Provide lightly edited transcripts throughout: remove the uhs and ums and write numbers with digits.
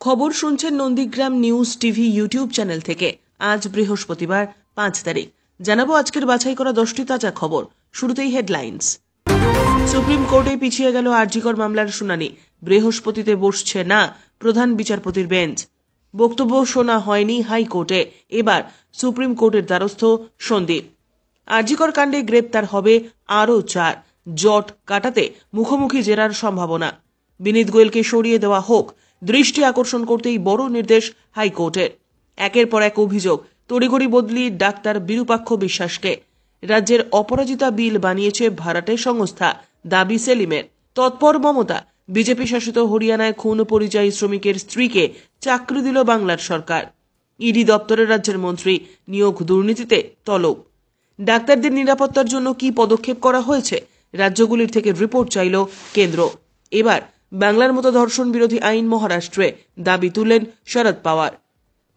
খবর শুনছেন Nandigram news TV YouTube channel থেকে। আজ বৃহস্পতিবার 5 তারিখ। জানাবো আজকের বাছাই করা 10টি তাজা খবর। শুরুতেই হেডলাইন্স। সুপ্রিম কোর্টে পিছিয়ে গেল আরজিকর মামলার শুনানি। বৃহস্পতিতে বসছে না প্রধান বিচারপতির বেঞ্চ। বক্তব্য শোনা হয়নি হাইকোর্টে। এবার সুপ্রিম কোর্টের দ্বারস্থ সন্দীপ। আরজিকর কাণ্ডে গ্রেপ্তার হবে আরও 4। জট কাটাতে মুখোমুখি জেরার সম্ভাবনা। বিনীত গোয়েলকে সরিয়ে দেওয়া হোক, দৃষ্টি আকর্ষণ করতেই বড় নির্দেশ হাইকোর্টের। একের পর এক অভিযোগ, তড়িঘড়ি বদলি ডাক্তার বিরূপাক্ষ বিশ্বাসকে। রাজ্যের অপরাজিতা বিল বানিয়েছে ভাড়াটে সংস্থা, দাবি সেলিমের। তৎপর মমতা। বিজেপি শাসিত হরিয়ানায় খুন পরিযায়ী শ্রমিকের স্ত্রীকে চাকরি দিল বাংলার সরকার। ইডি দপ্তরের রাজ্যের মন্ত্রী, নিয়োগ দুর্নীতিতে তলব। ডাক্তারদের নিরাপত্তার জন্য কি পদক্ষেপ করা হয়েছে, রাজ্যগুলির থেকে রিপোর্ট চাইল কেন্দ্র। এবার বাংলার মতো ধর্ষণ বিরোধী আইন মহারাষ্ট্রে, দাবি তুললেন শরদ পাওয়ার।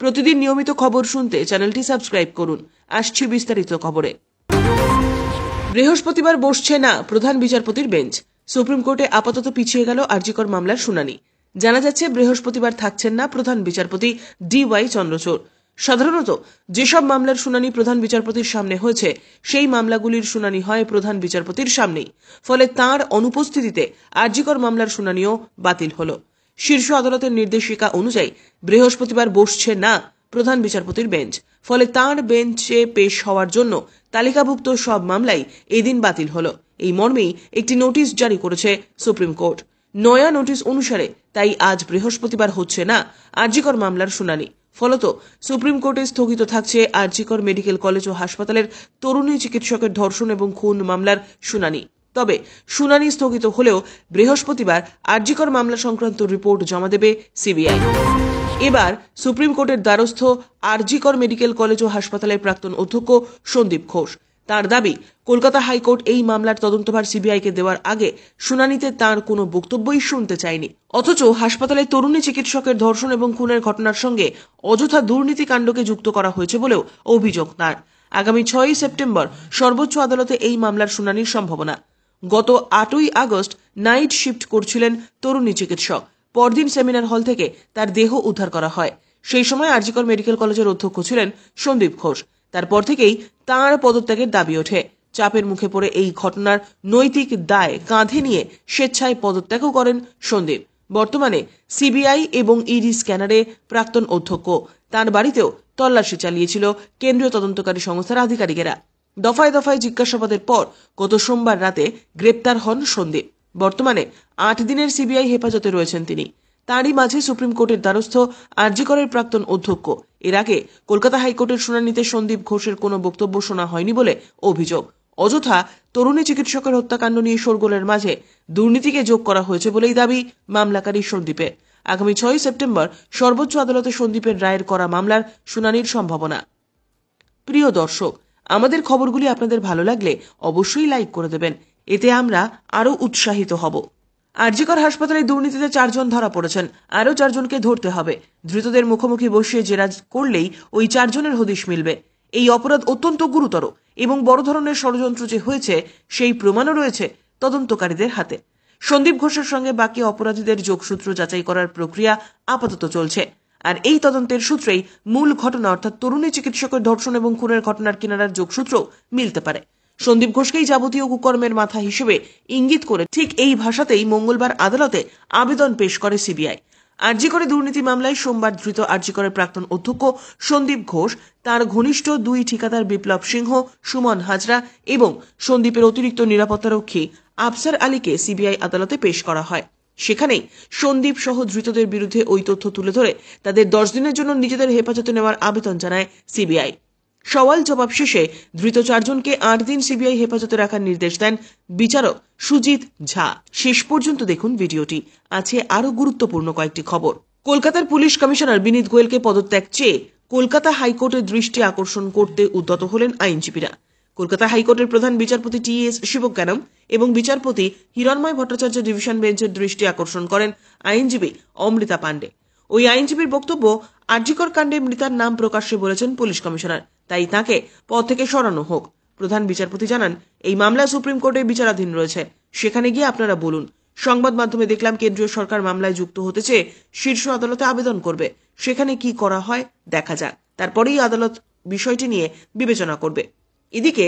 প্রতিদিন নিয়মিত খবর শুনতে চ্যানেলটি সাবস্ক্রাইব করুন। আসছি বিস্তারিত খবরে। বৃহস্পতিবার বসছে না প্রধান বিচারপতির বেঞ্চ। সুপ্রিম কোর্টে আপাতত পিছিয়ে গেল আরজিকর মামলার শুনানি। জানা যাচ্ছে বৃহস্পতিবার থাকছেন না প্রধান বিচারপতি DY চন্দ্রচূড়। সাধারণত যেসব মামলার শুনানি প্রধান বিচারপতির সামনে হয়েছে, সেই মামলাগুলির শুনানি হয় প্রধান বিচারপতির সামনেই। ফলে তাঁর অনুপস্থিতিতে আরজিকর মামলার শুনানিও বাতিল হল। শীর্ষ আদালতের নির্দেশিকা অনুযায়ী বৃহস্পতিবার বসছে না প্রধান বিচারপতির বেঞ্চ। ফলে তাঁর বেঞ্চে পেশ হওয়ার জন্য তালিকাভুক্ত সব মামলাই এদিন বাতিল হল। এই মর্মেই একটি নোটিশ জারি করেছে সুপ্রিম কোর্ট। নয়া নোটিশ অনুসারে তাই আজ বৃহস্পতিবার হচ্ছে না আরজিকর মামলার শুনানি। ফলত সুপ্রিম কোর্টে স্থগিত থাকছে আরজিকর মেডিকেল কলেজ ও হাসপাতালের তরুণী চিকিৎসকের ধর্ষণ এবং খুন মামলার শুনানি। তবে শুনানি স্থগিত হলেও বৃহস্পতিবার আরজিকর মামলা সংক্রান্ত রিপোর্ট জমা দেবে সিবিআই। এবার সুপ্রিম কোর্টের দ্বারস্থ আরজিকর মেডিকেল কলেজ ও হাসপাতালের প্রাক্তন অধ্যক্ষ সন্দীপ ঘোষ। তার দাবি, কলকাতা হাইকোর্ট এই মামলার তদন্তভার সিবিআইকে দেওয়ার আগে শুনানিতে তার কোনো বক্তব্যই শুনতে চায়নি। অথচ হাসপাতালে তরুণী চিকিৎসকের ধর্ষণ এবং খুনের ঘটনার সঙ্গে অযথা দুর্নীতি কাণ্ডকে যুক্ত করা হয়েছে বলেও অভিযোগ তাঁর। আগামী 6 সেপ্টেম্বর সর্বোচ্চ আদালতে এই মামলার শুনানির সম্ভাবনা। গত 8 আগস্ট নাইট শিফট করছিলেন তরুণী চিকিৎসক। পরদিন সেমিনার হল থেকে তার দেহ উদ্ধার করা হয়। সেই সময় আরজিকর মেডিকেল কলেজের অধ্যক্ষ ছিলেন সন্দীপ ঘোষ। তারপর থেকেই তাঁর পদত্যাগের দাবি ওঠে। চাপের মুখে পড়ে এই ঘটনার নৈতিক দায় কাঁধে নিয়ে স্বেচ্ছায় পদত্যাগও করেন সন্দীপ। বর্তমানে সিবিআই এবং ইডি স্ক্যানারে প্রাক্তন অধ্যক্ষ। তাঁর বাড়িতেও তল্লাশি চালিয়েছিল কেন্দ্রীয় তদন্তকারী সংস্থার আধিকারিকেরা। দফায় দফায় জিজ্ঞাসাবাদের পর গত সোমবার রাতে গ্রেপ্তার হন সন্দীপ। বর্তমানে 8 দিনের সিবিআই হেফাজতে রয়েছেন তিনি। তারই মাঝে সুপ্রিম কোর্টের দ্বারস্থ আরজিকরের প্রাক্তন অধ্যক্ষ। এর আগে কলকাতা হাইকোর্টের শুনানিতে সন্দীপ ঘোষের কোনো বক্তব্য শোনা হয়নি বলে অভিযোগ। অযথা তরুণী চিকিৎসকের হত্যাকাণ্ড নিয়ে শোরগোলের মাঝে দুর্নীতিকে যোগ করা হয়েছে বলেই দাবি মামলাকারী সন্দীপের। আগামী 6 সেপ্টেম্বর সর্বোচ্চ আদালতে সন্দীপের রায়ের করা মামলার শুনানির সম্ভাবনা। প্রিয় দর্শক, আমাদের খবরগুলি আপনাদের ভালো লাগলে অবশ্যই লাইক করে দেবেন। এতে আমরা আরও উৎসাহিত হব। আরজিকর হাসপাতালে দুর্নীতিতে 4 জন ধরা পড়েছেন। আরও 4 জনকে ধরতে হবে। ধৃতদের মুখোমুখি বসিয়ে জেরা করলেই ওই 4 জনের হদিশ মিলবে। এই অপরাধ অত্যন্ত গুরুতর এবং বড় ধরনের ষড়যন্ত্র যে হয়েছে সেই প্রমাণও রয়েছে তদন্তকারীদের হাতে। সন্দীপ ঘোষের সঙ্গে বাকি অপরাধীদের যোগসূত্র যাচাই করার প্রক্রিয়া আপাতত চলছে। আর এই তদন্তের সূত্রেই মূল ঘটনা অর্থাৎ তরুণী চিকিৎসকের ধর্ষণ এবং খুনের ঘটনার কিনারার যোগসূত্র মিলতে পারে। সন্দীপ ঘোষকেই যাবতীয় কুকর্মের মাথা হিসেবে ইঙ্গিত করে ঠিক এই ভাষাতেই মঙ্গলবার আদালতে আবেদন পেশ করে সিবিআই। আরজিকরে দুর্নীতি মামলায় সোমবার ধৃত আরজিকরের প্রাক্তন অধ্যক্ষ সন্দীপ ঘোষ, তার ঘনিষ্ঠ 2 ঠিকাদার বিপ্লব সিংহ, সুমন হাজরা এবং সন্দীপের অতিরিক্ত নিরাপত্তারক্ষী আফসার আলীকে সিবিআই আদালতে পেশ করা হয়। সেখানেই সন্দীপ সহ ধৃতদের বিরুদ্ধে ওই তথ্য তুলে ধরে তাদের 10 দিনের জন্য নিজেদের হেফাজতে নেওয়ার আবেদন জানায় সিবিআই। সওয়াল জবাব শেষে ধৃত 4 জনকে 8 দিন সিবিআই হেফাজতে রাখার নির্দেশ দেন বিচারক সুজিত ঝা। শেষ পর্যন্ত দেখুন ভিডিওটি। আছে আরও গুরুত্বপূর্ণ কয়েকটি খবর। কলকাতার পুলিশ কমিশনার বিনীত গোয়েলকে পদত্যাগ চেয়ে কলকাতা হাইকোর্টের দৃষ্টি আকর্ষণ করতে উদ্যত হলেন আইনজীবীরা। কলকাতা হাইকোর্টের প্রধান বিচারপতি TS শিবজ্ঞানম এবং বিচারপতি হিরণময় ভট্টাচার্য ডিভিশন বেঞ্চের দৃষ্টি আকর্ষণ করেন আইনজীবী অমৃতা পাণ্ডে। ওই আইনজীবীর বক্তব্য, আরজিকর কাণ্ডে মৃতার নাম প্রকাশ্যে বলেছেন পুলিশ কমিশনার, তাই তাকে পদ থেকে সরানো হোক। প্রধান বিচারপতি জানান, এই মামলা সুপ্রিম কোর্টে বিচারাধীন রয়েছে, সেখানে গিয়ে আপনারা বলুন। সংবাদ মাধ্যমে দেখলাম কেন্দ্রীয় সরকার মামলায় যুক্ত হতে চেয়ে শীর্ষ আদালতে আবেদন করবে। সেখানে কি করা হয় দেখা যাক, তারপরেই আদালত বিষয়টি নিয়ে বিবেচনা করবে। এদিকে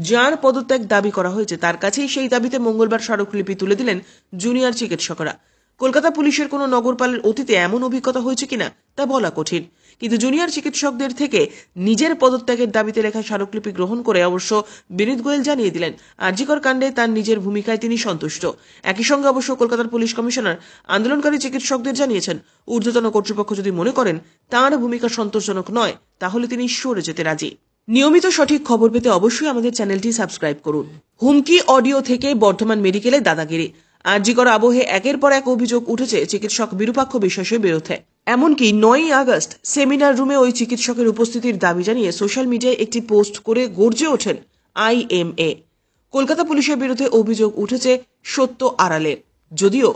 যার পদত্যাগ দাবি করা হয়েছে তার কাছেই সেই দাবিতে মঙ্গলবার স্মারকলিপি তুলে দিলেন জুনিয়র চিকিৎসকরা। কলকাতা পুলিশের কোনো নগরপালের অতীতে এমন অভিজ্ঞতা হয়েছে কিনা তা বলা কঠিন, কিন্তু জুনিয়র চিকিৎসকদের থেকে নিজের পদত্যাগের দাবিতে লেখা স্মারকলিপি গ্রহণ করে অবশ্য বিনীত গোয়েল জানিয়ে দিলেন আরজিকর কাণ্ডে তার নিজের ভূমিকায় তিনি সন্তুষ্ট। একই সঙ্গে অবশ্য কলকাতার পুলিশ কমিশনার আন্দোলনকারী চিকিৎসকদের জানিয়েছেন ঊর্ধ্বতন কর্তৃপক্ষ যদি মনে করেন তাঁর ভূমিকা সন্তোষজনক নয় তাহলে তিনি সরে যেতে রাজি। নিয়মিত সঠিক খবর পেতে অবশ্যই আমাদের চ্যানেলটি সাবস্ক্রাইব করুন। হুমকি অডিও থেকে বর্ধমান মেডিকেলে দাদাগিরি। আরজিকর আবহে একের পর এক অভিযোগ উঠেছে চিকিৎসক বিরূপাক্ষ বিশ্বাসের বিরুদ্ধে। এমনকি 9ই আগস্ট সেমিনার রুমে ওই চিকিৎসকের উপস্থিতির দাবি জানিয়ে সোশ্যাল মিডিয়ায় একটি পোস্ট করে গর্জে ওঠেন IMA। কলকাতা পুলিশের বিরুদ্ধে অভিযোগ উঠেছে সত্য আড়ালের, যদিও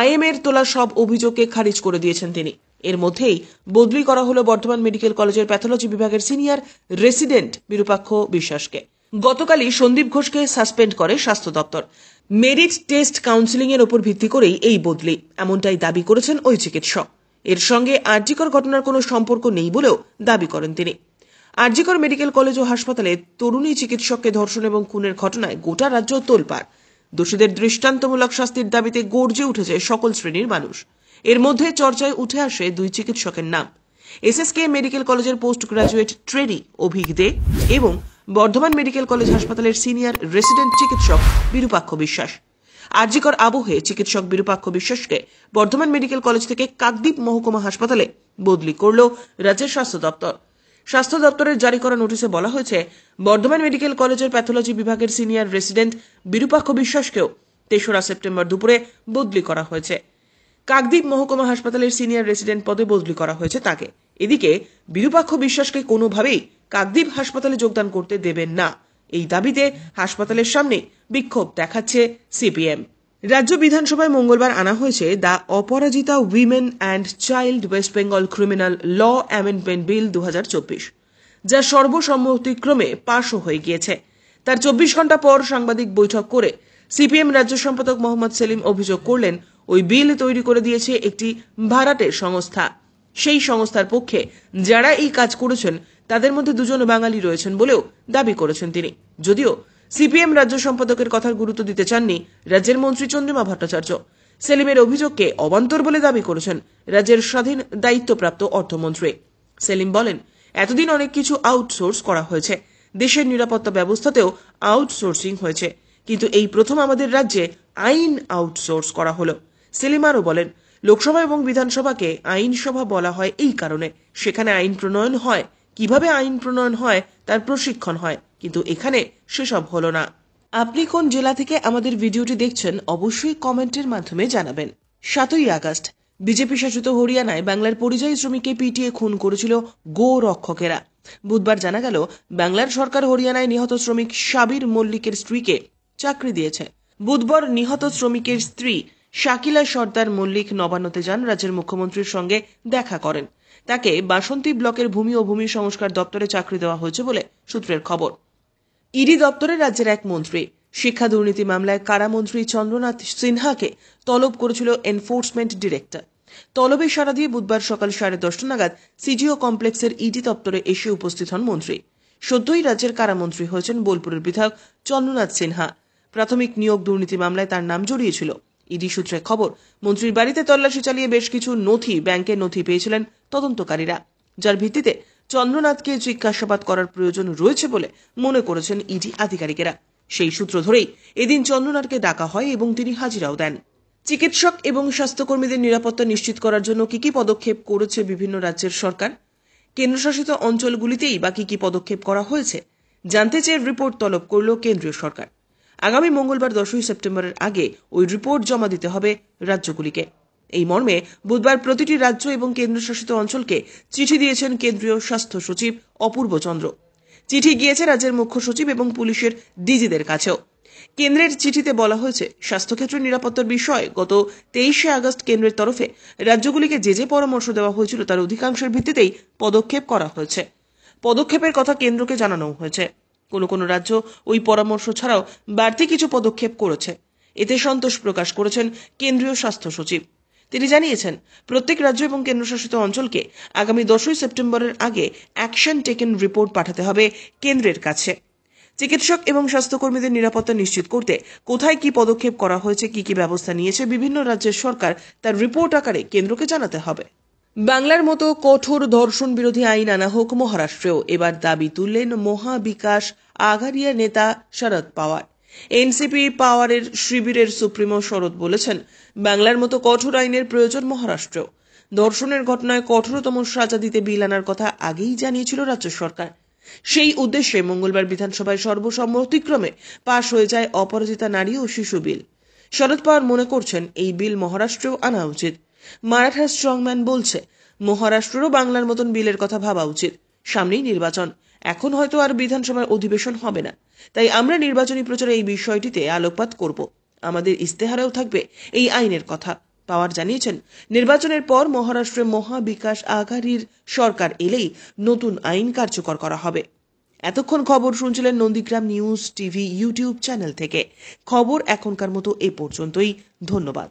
IMA এর তোলা সব অভিযোগকে খারিজ করে দিয়েছেন তিনি। এর মধ্যেই বদলি করা হলো বর্ধমান মেডিকেল কলেজের প্যাথোলজি বিভাগের সিনিয়র রেসিডেন্ট বিরূপাক্ষ বিশ্বাসকে। গতকালই সন্দীপ ঘোষকে সাসপেন্ড করে স্বাস্থ্য দপ্তর। মেরিট টেস্ট কাউন্সিলিং এর উপর ভিত্তি করেই এই বদলি, এমনটাই দাবি করেছেন ওই চিকিৎসক। এর সঙ্গে আরজিকর ঘটনার কোনো সম্পর্ক নেই বলেও দাবি করেন তিনি। আরজিকর মেডিকেল কলেজ ও হাসপাতালে তরুণী চিকিৎসককে ধর্ষণ এবং খুনের ঘটনায় গোটা রাজ্য তোলপাড়। দোষীদের দৃষ্টান্তমূলক শাস্তির দাবিতে গর্জে উঠেছে সকল শ্রেণীর মানুষ। এর মধ্যে চর্চায় উঠে আসে দুই চিকিৎসকের নাম, SSK মেডিকেল কলেজের পোস্ট গ্রাজুয়েট ট্রেনি অভিক দে এবং বর্ধমান মেডিকেল কলেজ হাসপাতালের সিনিয়র রেসিডেন্ট চিকিৎসক বিরূপাক্ষ বিশ্বাস। আরজিকর আবহে চিকিৎসক বিরূপাক্ষ বিশ্বাসকে বর্ধমান মেডিকেল কলেজ থেকে কাকদ্বীপ মহকুমা হাসপাতালে বদলি করল রাজ্যের স্বাস্থ্য দপ্তর। স্বাস্থ্য দপ্তরের জারি করা নোটিশে বলা হয়েছে বর্ধমান মেডিকেল কলেজের প্যাথোলজি বিভাগের সিনিয়র রেসিডেন্ট বিরূপাক্ষ বিশ্বাসকেও 3রা সেপ্টেম্বর দুপুরে বদলি করা হয়েছে। কাকদ্বীপ মহকুমা হাসপাতালের সিনিয়র রেসিডেন্ট পদে বদলি করা হয়েছে তাকে। এদিকে বিরূপাক্ষ বিশ্বাসকে কোনোভাবেই কাকদ্বীপ হাসপাতালে যোগদান করতে দেবেন না, এই দাবিতে হাসপাতালের সামনে বিক্ষোভ দেখাচ্ছে CPM। রাজ্য বিধানসভায় মঙ্গলবার আনা হয়েছে the Aparajita women and child West Bengal criminal law amendment bill 2024, যা সর্বসম্মতিক্রমে পাশও হয়ে গিয়েছে। তার 24 ঘন্টা পর সাংবাদিক বৈঠক করে CPM রাজ্য সম্পাদক মোহাম্মদ সেলিম অভিযোগ করলেন ওই বিল তৈরি করে দিয়েছে একটি ভাড়াটের সংস্থা। সেই সংস্থার পক্ষে যারা এই কাজ করেছেন তাদের মধ্যে 2 জন বাঙালি রয়েছেন বলেও দাবি করেছেন তিনি। যদিও CPM রাজ্য সম্পাদকের কথার গুরুত্ব দিতে চাননি রাজ্যের মন্ত্রী চন্দ্রিমা ভট্টাচার্য। সেলিমের অভিযোগকে অবান্তর বলে দাবি করেছেন রাজ্যের স্বাধীন দায়িত্বপ্রাপ্ত অর্থমন্ত্রী। সেলিম বলেন, এতদিন অনেক কিছু আউটসোর্স করা হয়েছে, দেশের নিরাপত্তা ব্যবস্থাতেও আউটসোর্সিং হয়েছে, কিন্তু এই প্রথম আমাদের রাজ্যে আইন আউটসোর্স করা হলো। সেলিম আরও বলেন, লোকসভা এবং বিধানসভাকে আইনসভা বলা হয় এই কারণে সেখানে আইন প্রণয়ন হয়, কিভাবে আইন প্রণয়ন হয় তার প্রশিক্ষণ হয়, কিন্তু এখানে সেসব হলো না। আপনি কোন জেলা থেকে আমাদের ভিডিওটি দেখছেন অবশ্যই কমেন্টের মাধ্যমে জানাবেন। 7ই আগস্ট বিজেপি শাসিত হরিয়ানায় বাংলার পরিযায়ী শ্রমিককে পিটিয়ে খুন করেছিল গো রক্ষকেরা। বুধবার জানা গেল বাংলার সরকার হরিয়ানায় নিহত শ্রমিক সাবির মল্লিকের স্ত্রীকে চাকরি দিয়েছে। বুধবার নিহত শ্রমিকের স্ত্রী শাকিলা সর্দার মল্লিক নবান্নতে যান, রাজ্যের মুখ্যমন্ত্রীর সঙ্গে দেখা করেন। তাকে বাসন্তী ব্লকের ভূমি ও ভূমি সংস্কার দপ্তরে চাকরি দেওয়া হয়েছে বলে সূত্রের খবর। ইডি দপ্তরে রাজ্যের এক মন্ত্রী শিক্ষা দুর্নীতি মামলায় কারামন্ত্রী চন্দ্রনাথ সিনহাকে তলব করেছিল এনফোর্সমেন্ট ডিরেক্টর। তলবে সাড়া দিয়ে বুধবার সকাল 10:30 নাগাদ সিজিও কমপ্লেক্সের ইডি দপ্তরে এসে উপস্থিত হন মন্ত্রী। সদ্যই রাজ্যের কারামন্ত্রী হয়েছেন বোলপুরের বিধায়ক চন্দ্রনাথ সিনহা। প্রাথমিক নিয়োগ দুর্নীতি মামলায় তার নাম জড়িয়েছিল। ইডি সূত্রে খবর, মন্ত্রীর বাড়িতে তল্লাশি চালিয়ে বেশ কিছু ব্যাংকের নথি পেয়েছিলেন তদন্তকারীরা, যার ভিত্তিতে চন্দ্রনাথকে জিজ্ঞাসাবাদ করার প্রয়োজন রয়েছে বলে মনে করেছেন ইডি আধিকারিকেরা। সেই সূত্র ধরেই এদিন চন্দ্রনাথকে ডাকা হয় এবং তিনি হাজিরাও দেন। চিকিৎসক এবং স্বাস্থ্যকর্মীদের নিরাপত্তা নিশ্চিত করার জন্য কি পদক্ষেপ করেছে বিভিন্ন রাজ্যের সরকার, কেন্দ্রশাসিত অঞ্চলগুলিতেই বা কি পদক্ষেপ করা হয়েছে জানতে চেয়ে রিপোর্ট তলব করল কেন্দ্রীয় সরকার। আগামী মঙ্গলবার 10ই সেপ্টেম্বরের আগে ওই রিপোর্ট জমা দিতে হবে রাজ্যগুলিকে। এই মর্মে বুধবার প্রতিটি রাজ্য এবং কেন্দ্রশাসিত অঞ্চলকে চিঠি দিয়েছেন কেন্দ্রীয় স্বাস্থ্য সচিব অপূর্ব চন্দ্র। চিঠি গিয়েছে রাজ্যের মুখ্য সচিব এবং পুলিশের ডিজিদের কাছেও। কেন্দ্রের চিঠিতে বলা হয়েছে, স্বাস্থ্যক্ষেত্রের নিরাপত্তার বিষয়ে গত 23শে আগস্ট কেন্দ্রের তরফে রাজ্যগুলিকে যে পরামর্শ দেওয়া হয়েছিল তার অধিকাংশের ভিত্তিতেই পদক্ষেপ করা হয়েছে। পদক্ষেপের কথা কেন্দ্রকে জানানো হয়েছে। কোনো কোনো রাজ্য ওই পরামর্শ ছাড়াও বাড়তি কিছু পদক্ষেপ করেছে। এতে সন্তোষ প্রকাশ করেছেন কেন্দ্রীয় স্বাস্থ্য সচিব। তিনি জানিয়েছেন, প্রত্যেক রাজ্য এবং কেন্দ্রশাসিত অঞ্চলকে আগামী 10ই সেপ্টেম্বরের আগে অ্যাকশন টেকেন রিপোর্ট পাঠাতে হবে কেন্দ্রের কাছে। চিকিৎসক এবং স্বাস্থ্যকর্মীদের নিরাপত্তা নিশ্চিত করতে কোথায় কি পদক্ষেপ করা হয়েছে, কি কি ব্যবস্থা নিয়েছে বিভিন্ন রাজ্যের সরকার, তার রিপোর্ট আকারে কেন্দ্রকে জানাতে হবে। বাংলার মতো কঠোর ধর্ষণ বিরোধী আইন আনা হোক মহারাষ্ট্রেও, এবার দাবি তুললেন মহাবিকাশ আঘাড়িয়া নেতা শরদ পাওয়ার। এনসিপি পাওয়ারের শিবিরের সুপ্রিমো শরদ বলেছেন, বাংলার মতো কঠোর আইনের প্রয়োজন মহারাষ্ট্রেও। ধর্ষণের ঘটনায় কঠোরতম সাজা দিতে বিল আনার কথা আগেই জানিয়েছিল রাজ্য সরকার। সেই উদ্দেশ্যে মঙ্গলবার বিধানসভায় সর্বসম্মতিক্রমে পাশ হয়ে যায় অপরাজিতা নারী ও শিশু বিল। শরদ পাওয়ার মনে করছেন, এই বিল মহারাষ্ট্রেও আনা উচিত। মারাঠা স্ট্রংম্যান বলছে, মহারাষ্ট্রেরও বাংলার মতন বিলের কথা ভাবা উচিত। সামনেই নির্বাচন, এখন হয়তো আর বিধানসভার অধিবেশন হবে না, তাই আমরা নির্বাচনী প্রচারে এই বিষয়টিতে আলোকপাত করব। আমাদের ইস্তেহারেও থাকবে এই আইনের কথা। পাওয়ার জানিয়েছেন, নির্বাচনের পর মহারাষ্ট্রে মহাবিকাশ আঘাড়ির সরকার এলেই নতুন আইন কার্যকর করা হবে। এতক্ষণ খবর শুনছিলেন Nandigram news TV YouTube channel থেকে। খবর এখনকার মতো এ পর্যন্তই। ধন্যবাদ।